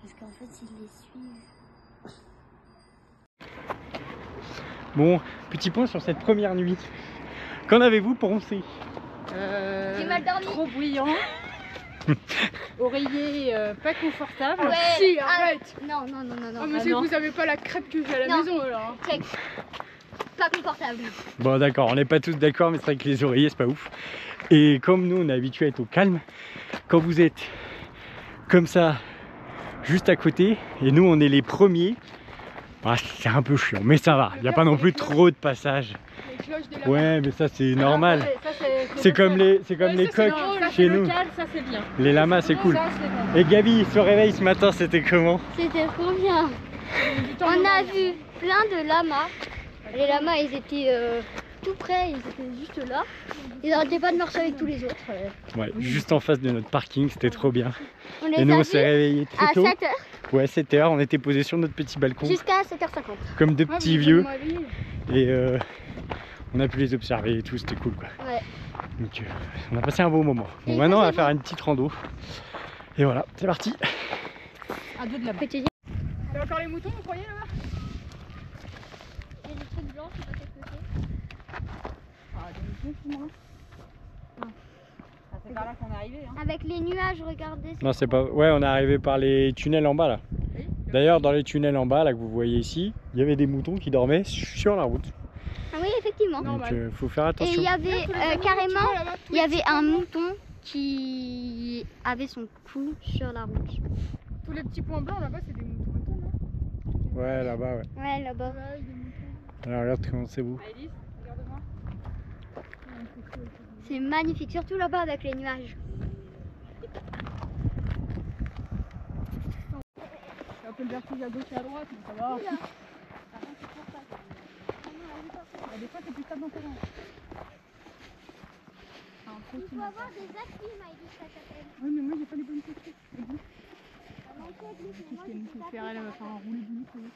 Parce qu'en fait, ils les suivent. Bon, petit point sur cette première nuit. Qu'en avez-vous pensé? J'ai mal dormi. Trop bruyant. Oreiller pas confortable. Ouais. Si, arrête. Non. Ah, mais c'est que vous avez pas la crêpe que j'ai à la maison alors. Check. Pas confortable. Bon d'accord, on n'est pas tous d'accord, mais c'est vrai que les oreillers c'est pas ouf. Et comme nous on est habitué à être au calme, quand vous êtes comme ça, juste à côté, et nous on est les premiers, bah, c'est un peu chiant, mais ça va, il n'y a pas non plus trop de passages. Ouais, mais ça c'est normal. C'est comme les coqs chez nous. Local, ça c'est bien. Les lamas c'est cool. Et Gabi se réveille ce matin, c'était comment? C'était trop bien. On a vu plein de lamas. Les lamas, ils étaient tout près, ils étaient juste là. Ils n'arrêtaient pas de marcher avec tous les autres. Ouais, juste en face de notre parking, c'était trop bien. On Et nous on s'est réveillés très à tôt. 7h Ouais, 7h, on était posés sur notre petit balcon. jusqu'à 7h50. Comme deux petits vieux. Et on a pu les observer et tout, c'était cool quoi. Ouais. Donc on a passé un beau moment. Bon, maintenant on va faire une petite rando. Et voilà, c'est parti. À deux de la Petit. Il y a encore les moutons, vous croyez là-bas? Il y a des trucs blancs, je sais pas quel côté. Ah, des moutons, moi. C'est par là qu'on est arrivé. Hein. Avec les nuages, regardez. Non, c'est pas. Ouais, on est arrivé par les tunnels en bas là. Oui. D'ailleurs, dans les tunnels en bas là que vous voyez ici, il y avait des moutons qui dormaient sur la route. Ah oui, effectivement. Donc faut faire Et attention. il y avait carrément, il y avait un mouton qui avait son cou sur la route. Tous les petits points blancs là-bas, c'est des moutons et tout, non? Ouais, là-bas, ouais. Ouais, là-bas. Ouais, des moutons. Alors regarde comment c'est beau. Ah, Elise, regarde-moi. C'est magnifique, surtout là-bas avec les nuages. C'est un peu le vertige à gauche et à droite, mais ça va. Des fois, c'est plus stable dans tes mains. Il faut avoir des applis, Maïlis, ça s'appelle. Oui, mais moi, j'ai pas les bonnes questions. Qu'est-ce qu'elle nous fait faire? Elle va faire un roulé de boulot.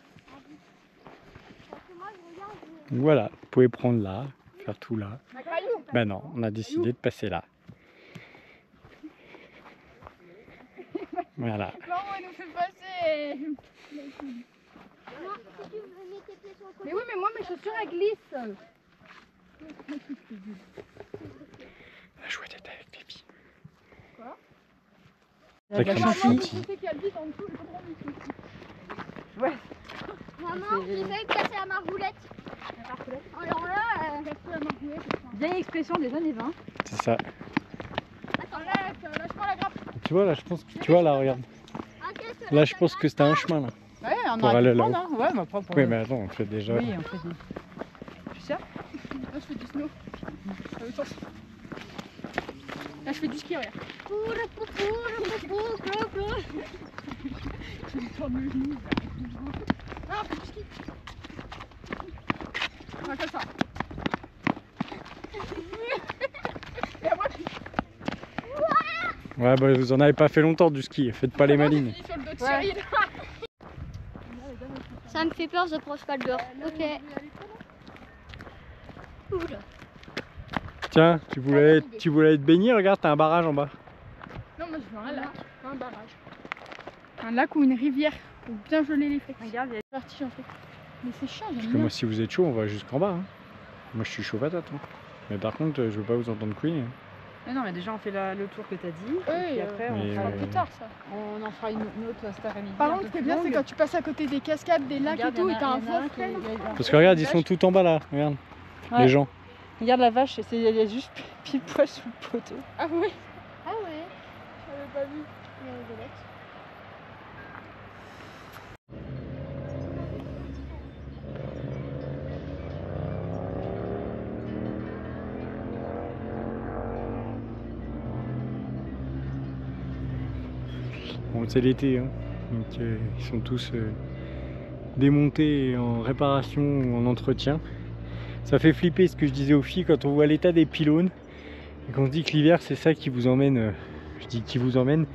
Parce que moi, je regarde. Voilà, vous pouvez prendre là, faire tout là. Un caillou? Ben non, on a décidé de passer là. Voilà. Non, elle nous fait passer. Non, si tu veux mettre tes pieds sur le côté. Mais oui, mais moi, mes chaussures, elles glissent. La chouette est avec Baby. Quoi? Avec La un chanson petit. qui qu'elle vit en dessous, j'ai pas compris. Ouais. Maman, j'ai failli casser la margoulette. La margoulette. Alors là, La margoulette. Vieille expression des années 20. C'est ça. Lâche-moi la grappe. Tu vois là, je pense que tu vois là, regarde. Là, je pense que c'était un chemin là. Ouais, on Pour aurait aller pu là-haut. prendre, hein. Ouais, mais pas pour. Oui, mais attends, on fait déjà. Oui, on fait ça. Tu sais ça? Là, je fais du snow. Là, je fais du ski, regarde. Je me tourne le genou. Ah, on fait du ski. On va comme ça. Et moi, Ouais, bah vous en avez pas fait longtemps du ski, faites pas les malines. je finis sur le dos de Cyril. ça me fait peur, je prends pas le dehors. Ok. Oula. Tiens, tu voulais être baigné, regarde, t'as un barrage en bas. Non, moi je veux un lac, pas un barrage. Un lac ou une rivière pour bien geler les fesses. Regarde, il y a des vertiges en fait. Mais c'est chiant, Parce j'aime que bien. moi, si vous êtes chaud, on va jusqu'en bas. Hein. Moi, je suis chaud patate. Hein. Mais par contre, je veux pas vous entendre couiner. Hein. Mais non, mais déjà on fait le tour que t'as dit. Oui, et puis après on mais fera Plus tard ça. On en fera une autre cet après-midi. Par un contre, peu ce qui est plus bien, c'est longue. quand tu passes à côté des cascades, des lacs Regarde, et tout, y en et t'as a un faux qui- frein. Parce que regarde, ils sont tout en bas là, regarde, Ouais. les gens. Regarde la vache, elle est juste pile poil sous le poteau. Ah oui, Ah ouais, j'avais pas vu. il y a une belette. Bon, c'est l'été, hein. Donc ils sont tous démontés et en réparation ou en entretien. Ça fait flipper ce que je disais aux filles quand on voit l'état des pylônes et qu'on se dit que l'hiver c'est ça qui vous emmène. Je dis qui vous emmène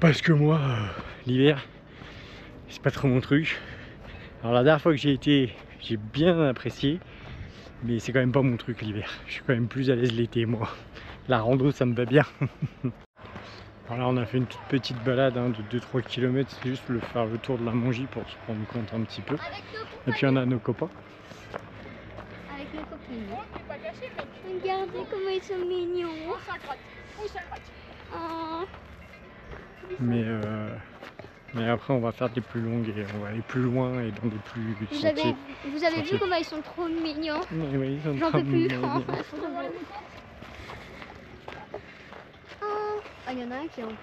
parce que moi, l'hiver, c'est pas trop mon truc. Alors la dernière fois que j'ai été, j'ai bien apprécié, mais c'est quand même pas mon truc l'hiver. Je suis quand même plus à l'aise l'été moi. La rando ça me va bien. Alors là on a fait une toute petite balade hein, de 2-3 km, c'est juste faire le tour de la Mongie pour se rendre compte un petit peu. Avec Et puis on a nos copains. Avec mes copines. On n'est pas caché, mais Regardez comment ils sont mignons. ça gratte. Oui, ça gratte. Oh. Mais après on va faire des plus longues et on va aller plus loin et dans des plus sentiers. Vous avez vu Sentiers. comment ils sont trop mignons. Oui, oui, ils sont J'en trop peux plus. mignons. Oh, ah, il y en a un qui est en plus.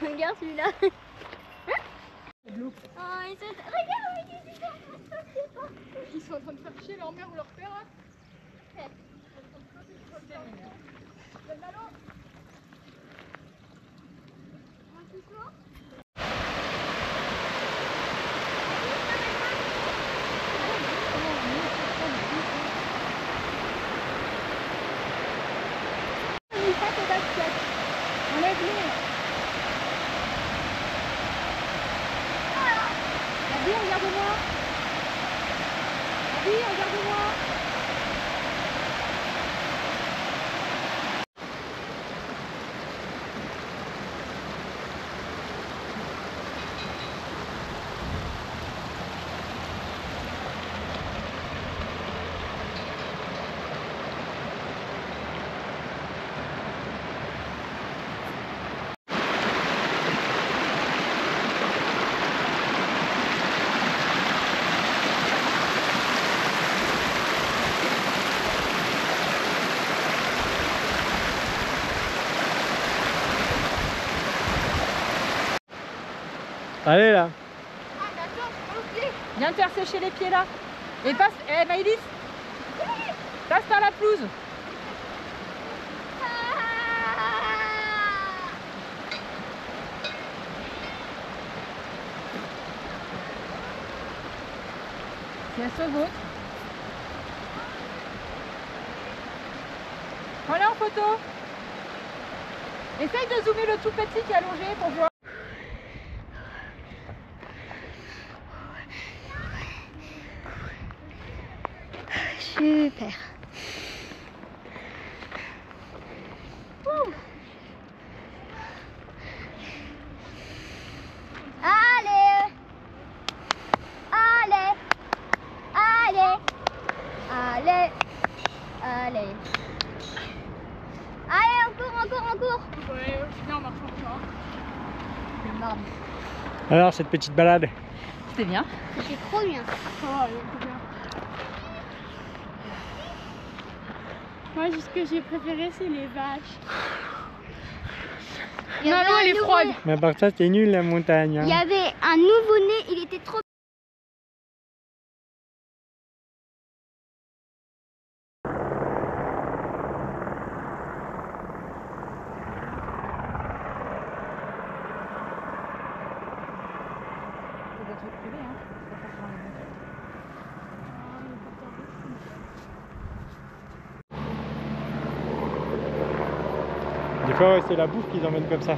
Regarde celui-là. Oh, ils sont... Regarde, ils sont... Ils sont en train de faire chier leur mère ou leur père. Hein. Enlève-les. Abby, regarde-moi. Abby, regarde-moi. Allez là. Ah, d'accord, je prends le pied. Viens te faire sécher les pieds là. Et passe, Maïlis, passe par la pelouse. Tiens, sauve. Prends-la en photo. Essaye de zoomer le tout petit qui est allongé pour voir. Super. Ouh. Allez. Allez. Allez. Allez. Allez. Allez, encore. Ouais, c'est bien en marchant comme ça. Le marbre. Alors cette petite balade. C'était bien. C'est trop bien. Oh, c'est bien. Moi, ce que j'ai préféré, c'est les vaches. Il y Non, avait l'eau, un elle est nouveau- froide. Mais à part ça c'était nul la montagne. Hein. Il y avait un nouveau-né, il était trop... C'est des trucs privés, hein. C'est pas forcément les bons. Des fois ouais, c'est la bouffe qu'ils emmènent comme ça.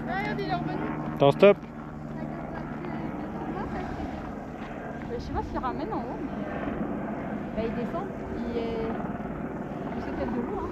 Ah, regarde, il est revenu. Attends, stop. Je sais pas s'il ramène en haut, mais. Bah, il descend. Il est. peut-être de l'eau. Hein.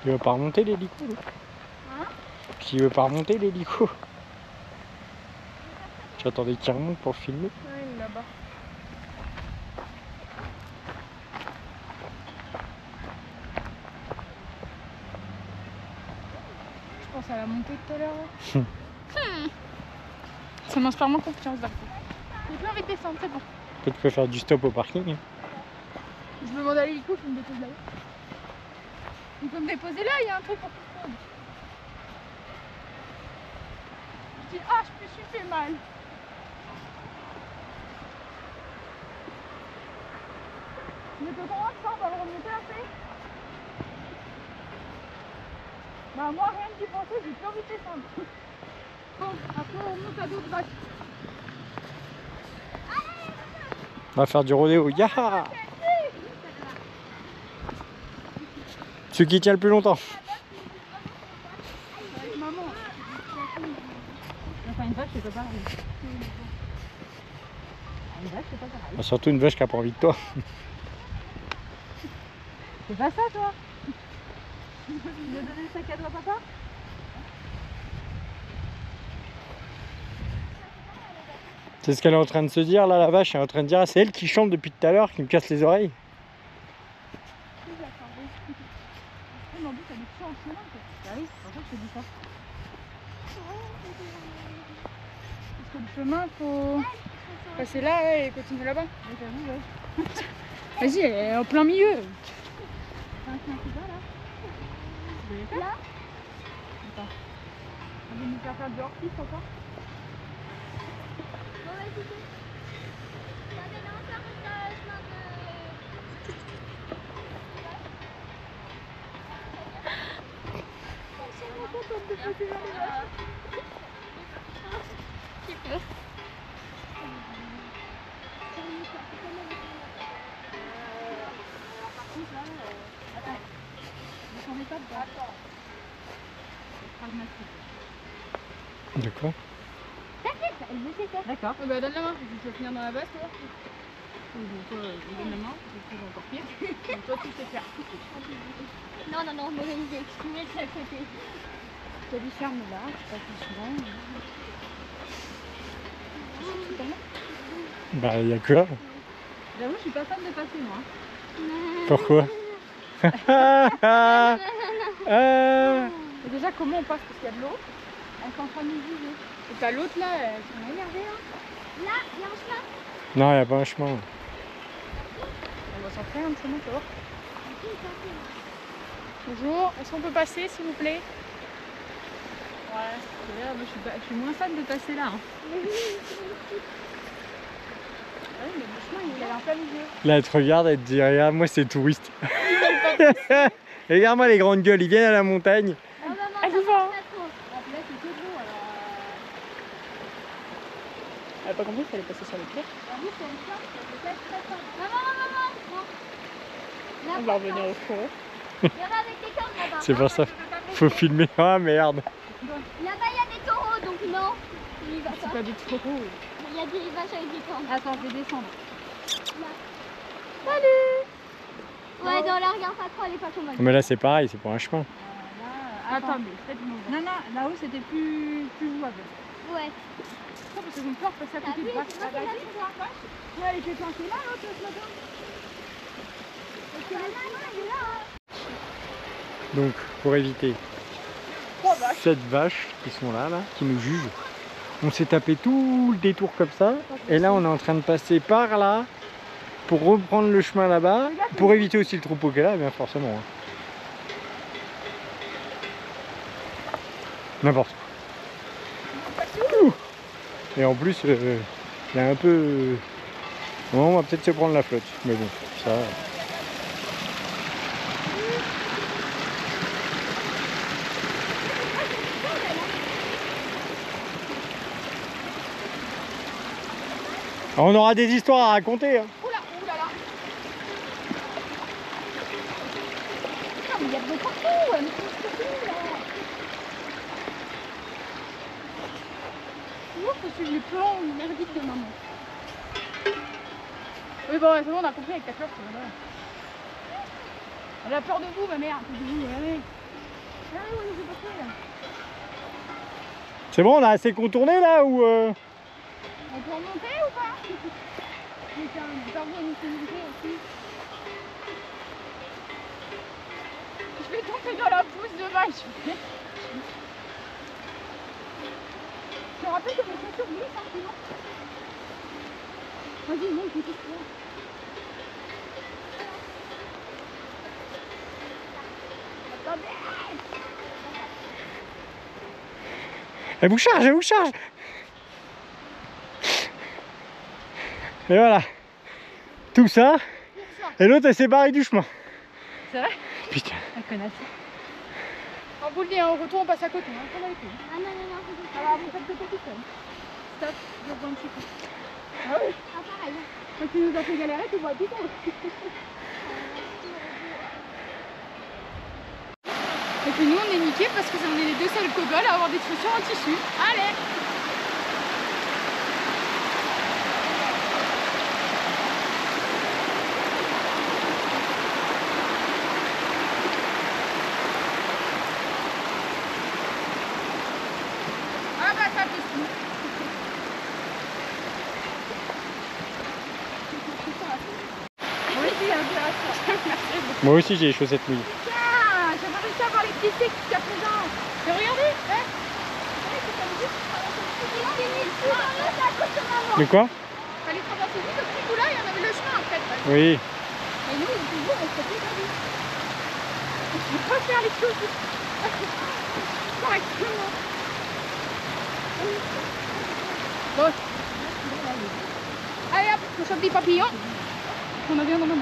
Il veut pas remonter l'hélico, lui. Hein? Il veut pas remonter l'hélico. J'attendais qu'il remonte pour le filmer. Ouais, il est là-bas. Je pense à la montée tout à l'heure. Ça m'inspire moins confiance d'un coup. J'ai plus envie de descendre, c'est bon. Peut-être faut faire du stop au parking. Hein. Je me demande à l'hélico, je me dépose là-haut. Il peut me déposer là, il y a un truc pour tout le monde. Je dis, ah, je me suis fait mal. Mais te convainc ça, on va le remonter après. Bah moi, rien que d'y penser, j'ai plus envie de descendre. Bon, après on remonte à d'autres vaches. On va faire du rodéo. Yaha! Celui qui tient le plus longtemps. Avec maman. Enfin, une vache, c'est pas pareil. Une vache, c'est pas pareil. Surtout une vache qui a pas envie de toi. C'est pas ça, toi? Tu veux donner le sac à dos à papa? C'est ce qu'elle est en train de se dire là, la vache. Elle est en train de dire, ah, c'est elle qui chante depuis tout à l'heure, qui me casse les oreilles. Mais en plus, elle est plus en chemin, quoi. Bah oui, c'est pour ça que je te dis ça. Parce que le chemin, faut passer là ouais, et continuer là-bas. Ouais, t'as vu, ouais. Vas-y, elle est en plein milieu. T'as un chien qui va, là? Tu veux les faire? Là. Attends. On va nous faire du hors-piste encore. Bon, vas-y, go. Ça fait longtemps que ça chemin de... Je suis vraiment contente de passer dans les vaches. J'ai peur. Par contre, là, attends. Descendez pas dedans. Attends. Pragmatique. De quoi? D'accord. Bah donne la main, tu vas finir dans la basse, toi. Donc, toi, il donne la main, c'est encore pire. Donc toi, tu sais faire. Non, non, non, mauvaise idée. Tu mets de à côté. Tu lui ferme là, je passe souvent. Bah, il y a que là. J'avoue, je suis pas fan de passer, moi. Pourquoi? Et déjà, comment on passe? Parce qu'il y a de l'eau. Elle est en train de nous juger. Et t'as l'autre là, elles sont énervées hein. Là, il y a un chemin. Non, il n'y a pas un chemin. On va s'en faire un chemin, tu vois. Bonjour, est-ce qu'on peut passer s'il vous plaît? Ouais, d'ailleurs, moi, je suis moins fan de passer là. Hein. Ah oui, mais le chemin il est en plein milieu. Là, elle te regarde, elle te dit, regarde, moi, c'est touriste. Regarde-moi les grandes gueules, ils viennent à la montagne. Oh, maman, Elle ça y va. marche pas trop. Ah, puis là, c'est que de l'eau, alors. Elle a pas compris qu'il fallait passer sur les pierres. Ah oui, c'est une sorte, c'est peut-être très fort. Maman, maman, maman. Là, On va revenir au fond. il y en a avec des cornes là-bas. C'est pour ça, faut filmer. Ah merde. Là-bas, il y a des taureaux, donc non. Il va C'est pas. pas des taureaux. Il y a des vaches avec des cornes. Attends, je vais descendre. Ouais, dans la regarde pas trop, elle est pas commode. Mais là c'est pareil, c'est pour un chemin. Attends, mais faites-nous. Non, non, là-haut c'était plus jouable. Ouais. Pourquoi? Parce qu'ils ont peur de passer à côté de vache. Ah, vas-y, Ouais, elle était planquée là, l'autre, ce matin. Donc pour éviter cette vache qui sont là, qui nous jugent, on s'est tapé tout le détour comme ça. Et là on est en train de passer par là pour reprendre le chemin là-bas, pour éviter aussi le troupeau qu'elle a, bien forcément. Hein. N'importe quoi. Et en plus, il y a un peu... Bon, on va peut-être se prendre la flotte, mais bon, ça... On aura des histoires à raconter. Hein. Oula, oulala. Ah, mais il y a de l'eau partout. Mais c'est là. Moi, faut suivre les plans merdiques de maman. Oui, bon, c'est bon, on a compris avec ta fleur. Elle a peur de vous, ma mère. Allez, on nous est passé là. C'est bon, on a assez contourné là ou On peut remonter ou pas? Putain, par vous, on nous fait monter aussi. Je vais tomber dans la pousse de vache. Je me rappelle que mes chaussures glissent un peu. Vas-y, monte, tout ça. Attendez! Elle vous charge, elle vous charge. Et voilà. Tout ça. Et l'autre, elle s'est barrée du chemin. C'est vrai? Putain. Elle connaît ça. On vous le dit, au retour on passe à côté. Hein. On va les faire. Ah non, non, non, Alors vous faites côté tout seul. Stop, je vais prendre un petit coup. Ah oui? Ah, pareil. Quand tu nous as fait galérer, tu vois tout con. Et puis nous on est niqués parce que on est les deux seuls cogoles à avoir des chaussures en tissu. Allez! Ah bah ça fait tout. Oui, c'est intéressant. Merci beaucoup. Moi aussi, j'ai les chaussettes mouillées. Tiens, j'avais réussi à avoir les glisser jusqu'à présent. Mais regardez, hein? De quoi? Fallait traverser juste ce petit bout là, il y en avait le chemin en fait. Oui. Et nous, toujours, on s'est perdu. Je ne vais pas faire les choses correctement. Bon. Allez hop, je chope des papillons. On a bien dans ma main.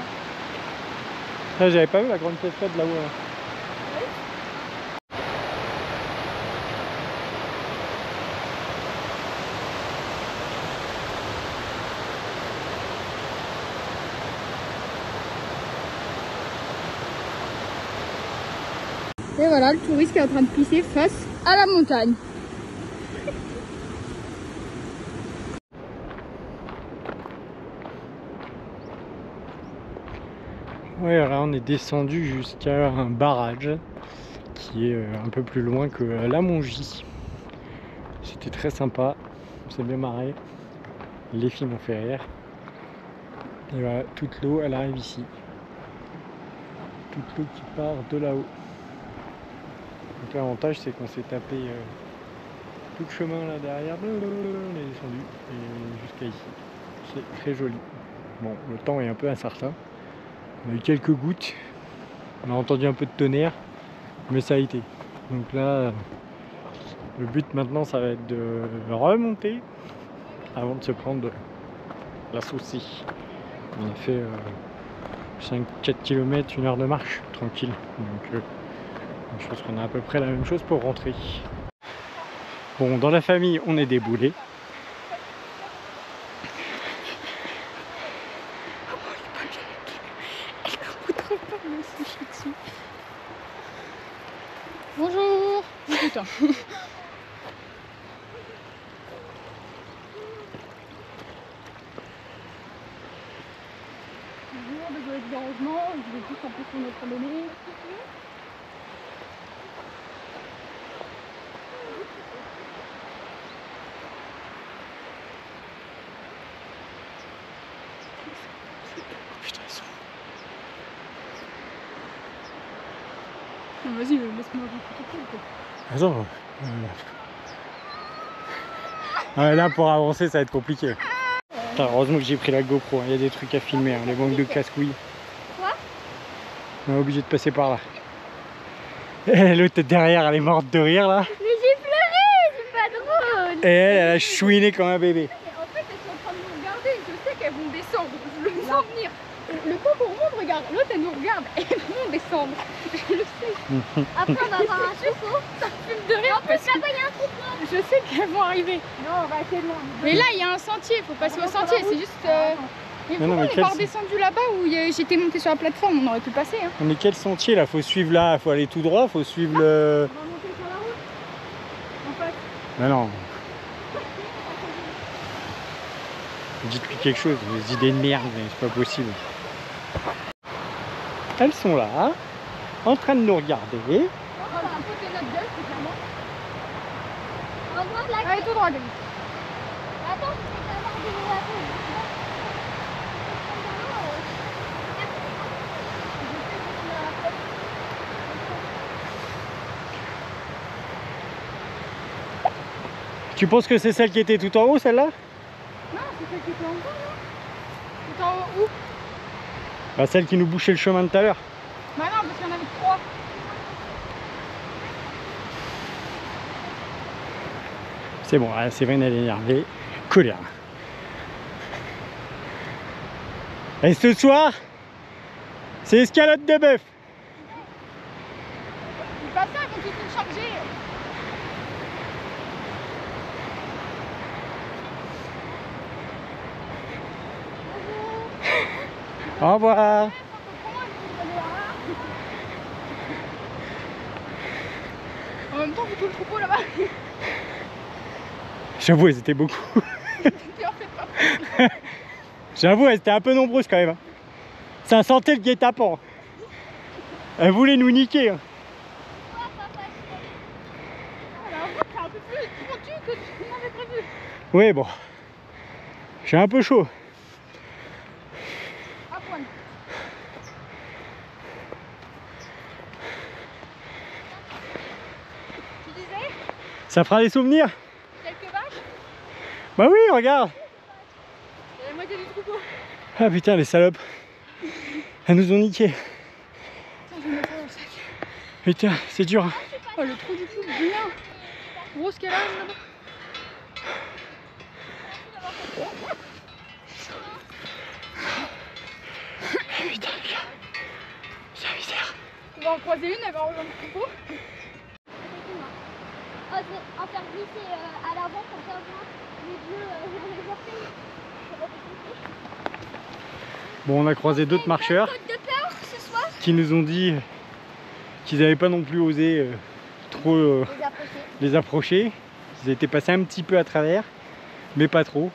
Ah, j'avais pas vu la grande cascade là-haut. Là. Et voilà, le touriste qui est en train de pisser face à la montagne. Ouais, là on est descendu jusqu'à un barrage qui est un peu plus loin que la Mongie. C'était très sympa, on s'est bien marré. Les filles m'ont fait rire. Et voilà, toute l'eau elle arrive ici. Toute l'eau qui part de là-haut. Donc l'avantage c'est qu'on s'est tapé tout le chemin là derrière. On est descendu et jusqu'à ici. C'est très joli. Bon, le temps est un peu incertain. On a eu quelques gouttes, on a entendu un peu de tonnerre, mais ça a été. Donc là, le but maintenant, ça va être de remonter avant de se prendre la saucisse. On a fait 5-4 km, 1 heure de marche, tranquille. Donc je pense qu'on a à peu près la même chose pour rentrer. Bon, dans la famille, on est déboulé. Bonjour. Oh, putain. Bonjour, désolé du dérangement, je vais juste un peu sur notre randonnée. Putain, ils sont... Non, vas-y, laisse-moi vous photographier. Attends. Là, pour avancer, ça va être compliqué. Putain, heureusement que j'ai pris la GoPro, il y a des trucs à filmer, hein, les manques de casse-couilles. Quoi? On est obligé de passer par là. Et l'autre derrière, elle est morte de rire là. Mais j'ai pleuré, c'est pas drôle. Et elle a chouiné comme un bébé. Mais en fait, elles sont en train de nous regarder, je sais qu'elles vont descendre, je le sens venir. Le temps qu'on remonte, regarde, l'autre elle nous regarde et elles vont descendre. Je le sais, Après, on va avoir un souffle. ça me fume de rire parce que Là-bas, il y a un souffle. je sais qu'elles vont arriver. Non, on va assez loin. Mais là, il y a un sentier, il faut passer au sentier, c'est juste... Mais Mais non, pourquoi mais on n'est quel- pas redescendu là-bas où j'étais montée sur la plateforme, on aurait pu passer. Hein. Mais quel sentier là? Faut suivre là, faut aller tout droit, faut suivre le... On va monter sur la route. En fait. Mais non. Dites-lui quelque chose, des idées de merde, mais c'est pas possible. Elles sont là, en train de nous regarder. On va un peu de notre gueule, c'est clairement. Regarde là. Allez, tout droit, Gabi. Attends, je vais avoir des nouvelles. Tu penses que c'est celle qui était tout en haut, celle-là? Non, c'est celle qui était en bas, là. Tout en haut, où? Bah celle qui nous bouchait le chemin de tout à l'heure. Bah non, parce qu'il y en avait que 3. C'est bon, Séverine elle est énervée. Colère. Et ce soir, c'est escalade de bœuf. C'est pas ça, elles vont toutes charger. Au revoir. En même temps, on fait tout le troupeau là-bas. J'avoue, elles étaient beaucoup. Et en fait, pas. J'avoue, elles étaient un peu nombreuses quand même, hein. Ça sentait le guet-apens. Elles voulaient nous niquer, hein. La route, c'est un peu plus pointu que ce qu'on avait prévu. Oui, bon. J'ai un peu chaud. À poil. Tu disais Ça fera des souvenirs? quelques vaches Bah oui, regarde. et la moitié du troupeau. Ah putain, les salopes. Elles nous ont niqué. Tiens, je vais mettre ça dans le sac. Putain, c'est dur, hein. Oh, le trou du cul, bien. Grosse qu'elle a là-bas. Putain, les gars. C'est la misère. On va en croiser une, elle va rejoindre le troupeau. On va en faire glisser à l'avant pour faire voir les bleus les orteils. Ça va être compliqué. Bon, on a croisé d'autres marcheurs Côte de peur ce soir. qui nous ont dit qu'ils n'avaient pas non plus osé trop Les approcher. les approcher. Ils étaient passés un petit peu à travers, mais pas trop.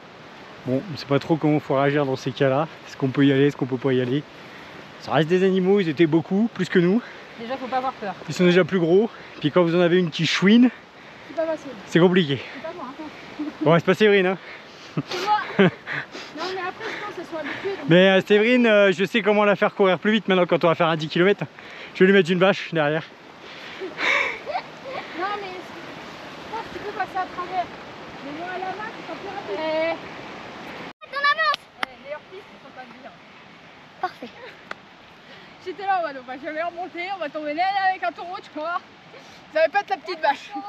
Bon, on sait pas trop comment il faut réagir dans ces cas-là. Est-ce qu'on peut y aller, est-ce qu'on peut pas y aller? Ça reste des animaux, ils étaient beaucoup, plus que nous. Déjà, faut pas avoir peur. Ils sont déjà plus gros. Puis quand vous en avez une qui chouine, C'est pas facile. c'est compliqué. C'est pas moi. Hein. Bon, c'est pas Séverine, hein. C'est moi. Non, mais après, je pense qu'elles sont habituées. Donc... Mais Séverine, je sais comment la faire courir plus vite maintenant quand on va faire un 10 km. Je vais lui mettre une vache derrière. Non, mais je pense que tu peux passer à travers. Mais moi, à la main, c'est pas plus rapide. Les hors-pistes, ils sont pas bien. Parfait. J'étais là, ouais, donc bah, je vais remonter, on va tomber avec un taureau, tu vois. Ça va pas être la petite vache. Ah,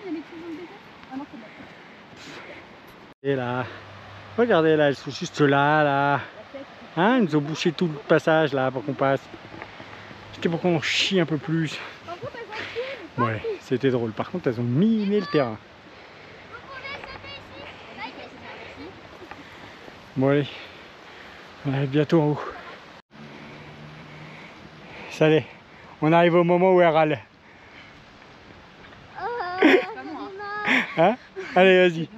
il y a des petits jaunes déjà. Ah non, c'est bon. Et là, regardez là, elles sont juste là, là. Hein, ils nous ont bouché tout le passage là pour qu'on passe. C'était pour qu'on chie un peu plus. Par contre, elles ont tué, mais Ouais, c'était drôle. Par contre, elles ont miné le terrain. Bon allez, on arrive bientôt en haut. Ça y est, on arrive au moment où elle râle. Hein? Allez, vas-y.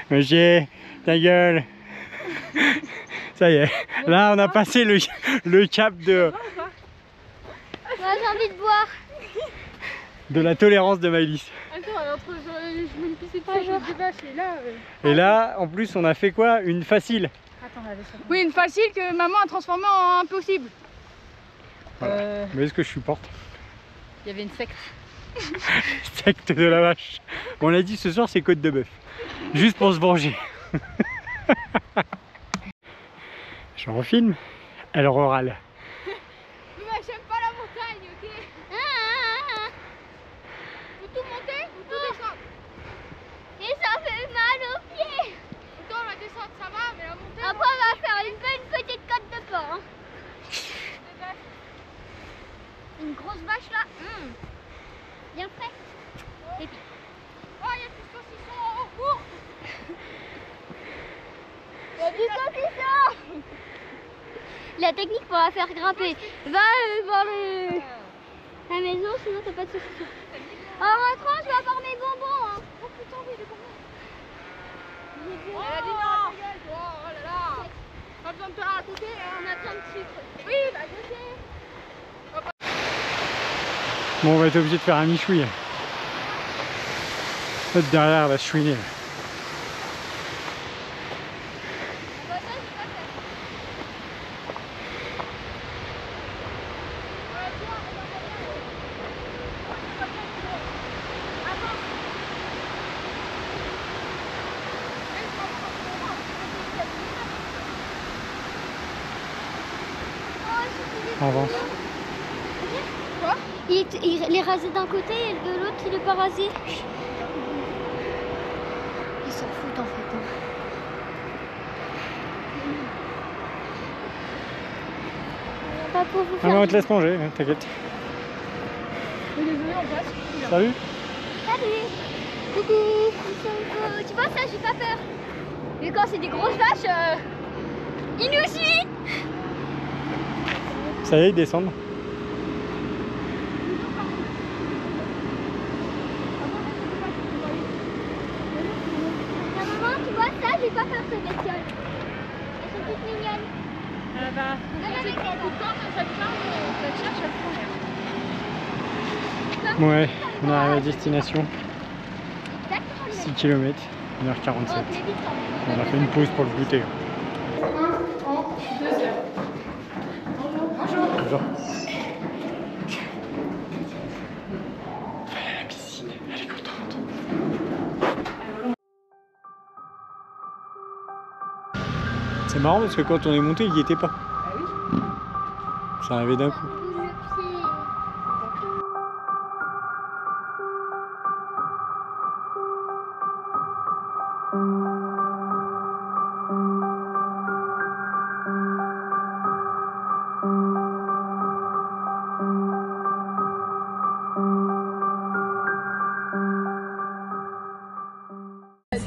Monsieur, ta gueule. Ça y est, là on a passé le cap de Moi j'ai envie de boire. la tolérance de Maëlys. Attends, entre je mets une piscine avec des vaches et là. Et là, en plus, on a fait quoi? Une facile. Attends, on avait ça. Oui, une facile que maman a transformée en impossible. Mais est-ce que je supporte? Il y avait une secte. Secte de la vache. On l'a dit, ce soir c'est côte de bœuf. Juste pour se venger. Je refilme. Alors orale. Oui, mais j'aime pas la montagne, ok? Faut tout monter ou tout descendre? Et ça fait mal aux pieds. Autant la descente ça va, mais la montée. Après on va faire une petite côte de porc. Hein. Une grosse vache là. Bien frais. Et puis. Oh, il y a du saucisson au four. Il y a du saucisson. La technique pour la faire grimper. Va voir la maison, sinon t'as pas de saucisson. En rentrant, je vais avoir mes bonbons. Hein. Oh putain, oui, les bonbons. J'ai Oh la ligne à la gueule, toi. Oh là là. Pas besoin de te raconter, hein. On a plein de sucre. Oui, bah je sais. Bon, on va être obligé de faire un michoui. L'autre derrière, elle va se chouiner. On avance. Quoi? Il est rasé d'un côté et de l'autre il est pas rasé. Ils s'en foutent en fait. Hein. On va pas pour vous Ah faire. mais on te laisse manger, hein, t'inquiète. Oui, désolé, on passe. Salut. Salut. Coucou. Tu vois ça, j'ai pas peur. Mais quand c'est des grosses vaches, ils nous suivent. Ça y est, ils descendent. Maman, tu vois ça, j'ai pas peur ces bestioles. Elles sont toutes mignonnes. Ah bah. C'est pas beaucoup de temps, mais ça te charge, ça te Ouais, on arrive à destination. Exactement le 6 même. km, 1h47. On va vite quand même. On a fait une pause pour le goûter. en 2 heures. Bonjour. Bonjour. La piscine, elle est contente. C'est marrant parce que quand on est monté, il n'y était pas. Ça arrivait d'un coup. Le pied.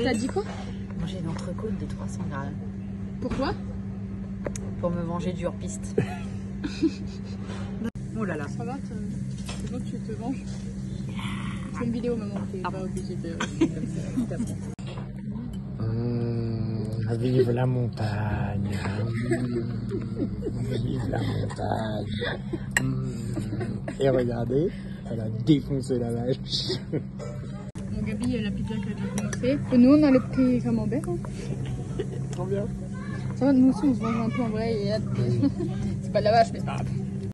T'as dit quoi? Manger une entrecôte de 300 grammes. Pourquoi? Pour me venger du hors-piste. Oh là là. Ça va, c'est bon que tu te venges. C'est une vidéo, maman, t'es pas obligée de. Vive la montagne. Vive la montagne. Et regardez, elle a défoncé la vache. Bon, Gabi, la pizza qui a déjà commencé. Et nous, on a le petit camembert. Hein. Trop bien. Ça va, nous aussi, on se venge un peu en vrai. Et là, c'est pas de la vache, mais c'est pas grave.